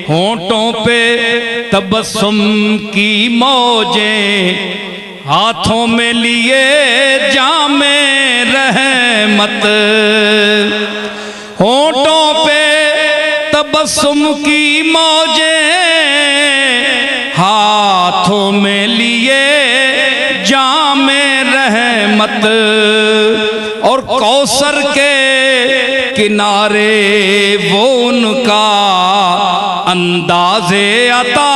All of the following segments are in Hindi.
होंठों पे तबस्सुम की मौजें, हाथों में लिए जामे रहमत। होंठों पे तबस्सुम की मौजें, हाथों में लिए जामे रहमत। और कौसर के किनारे वो उनका अंदाज़े अता,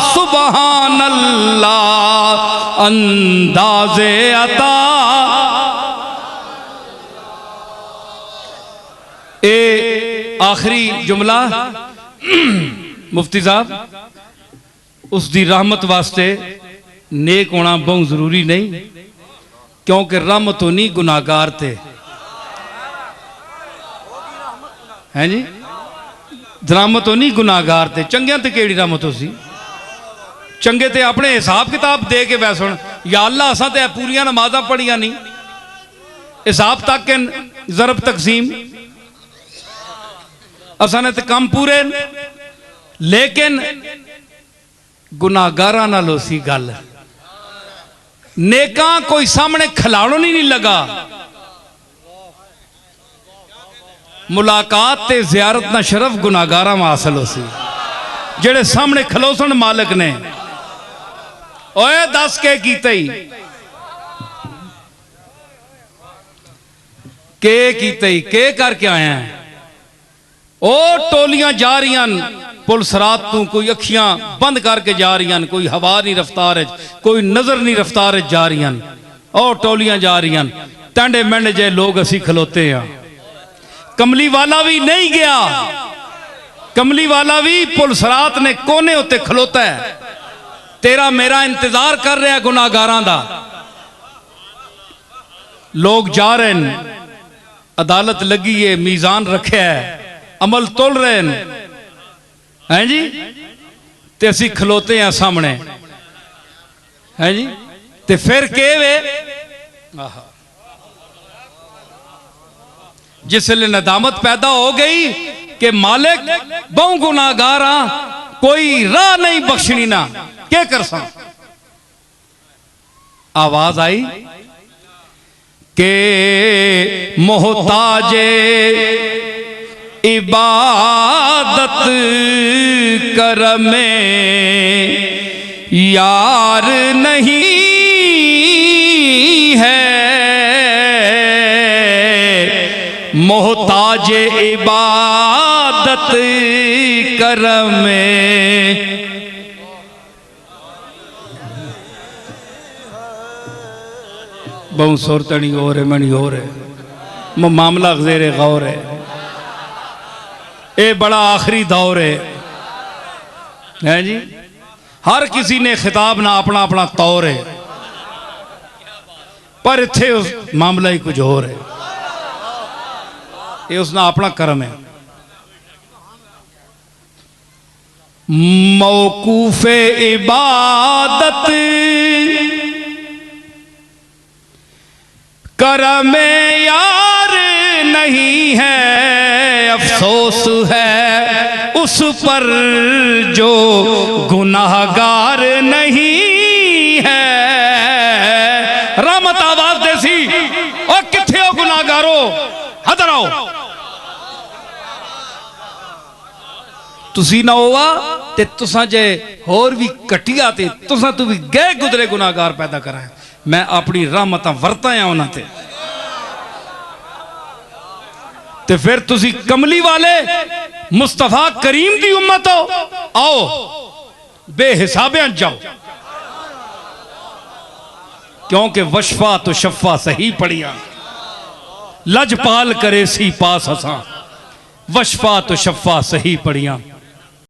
सुबहान अल्लाह अंदाज़े अता। ए आखिरी जुमला मुफ्ती साहब, उस दी रहमत वास्ते नेक होना बहुत जरूरी नहीं, क्योंकि रहमत होनी गुनाहगार थे, हैं जी। रहमत होनी गुनाहगार थे, चंगियां ते केड़ी रहमत हो सी। चंगे ते अपने हिसाब किताब दे के वैस सुन, या अल्लाह असा ते पूरियां नमाज़ां पढ़ियां नहीं, हिसाब तक के ज़रब तकसीम असा ने तो कम पूरे, लेकिन गुनाहगारां नाल होसी गल। नेका कोई सामने खिलाड़ो नहीं लगा, मुलाकात ते ज़ियारत ना शरफ गुनाहगारां में हासिल हो सी, जेड़े सामने खलोसन मालिक ने। ओए दस के कीते के करके आया है। ओ टोलियां जा रही, पुलिस रात तू, कोई अखियां बंद करके जा रही, कोई हवा नहीं रफ्तार, कोई नजर नहीं रफ्तार जा रही। और टोलियां जा रही, टांडे मेंढे जे लोग असी खलोते हैं। कमली वाला भी नहीं गया, कमली वाला भी पुलिस रात ने कोने उत्ते खलोता है, तेरा मेरा इंतजार कर रहा गुनाहगारां दा। लोग जा रहे हैं, अदालत लगी है, मीजान रखे है, अमल तोल रहे हैं जी, ते असी खलोते हैं सामने, हैं जी। ते फिर के वे जिसले नदामत पैदा हो गई कि मालिक बहु गुनाहगारा, कोई राह नहीं बख्शनी ना, क्या कर सा। आवाज आई के मोहताजे इबादत कर में यार नहीं है, मोहताजे इबादत कर में। बहु सुरतनी हो रहे मनी हो रहे, मामला ज़ेरे गौर है, ये बड़ा आखिरी दौर है जी। हर किसी ने खिताब ना अपना अपना तौर है, पर इत्थे उस मामला ही कुछ हो रहा है, ये उसना अपना कर्म है। मौकूफे इबादत करम यार नहीं है, अफसोस है उस पर जो गुनाहगार नहीं है। रहमत आवाज देसी, और किथे हो गुनाहगारो, हदर आओ। तुसी ना होवा ते तुसा जे होर भी कटिया ते तुसा तू भी गए गुजरे गुनाहगार पैदा करा। मैं अपनी रहमत वरता उन्होंने ते फिर तुसी कमली वाले मुस्तफा करीम दी उम्मत हो, आओ बेहिसाबियां जाओ, क्योंकि वशफा तो शफा सही पढ़िया, लजपाल करे सी पास हसा, वशफा तो शफा सही पढ़िया।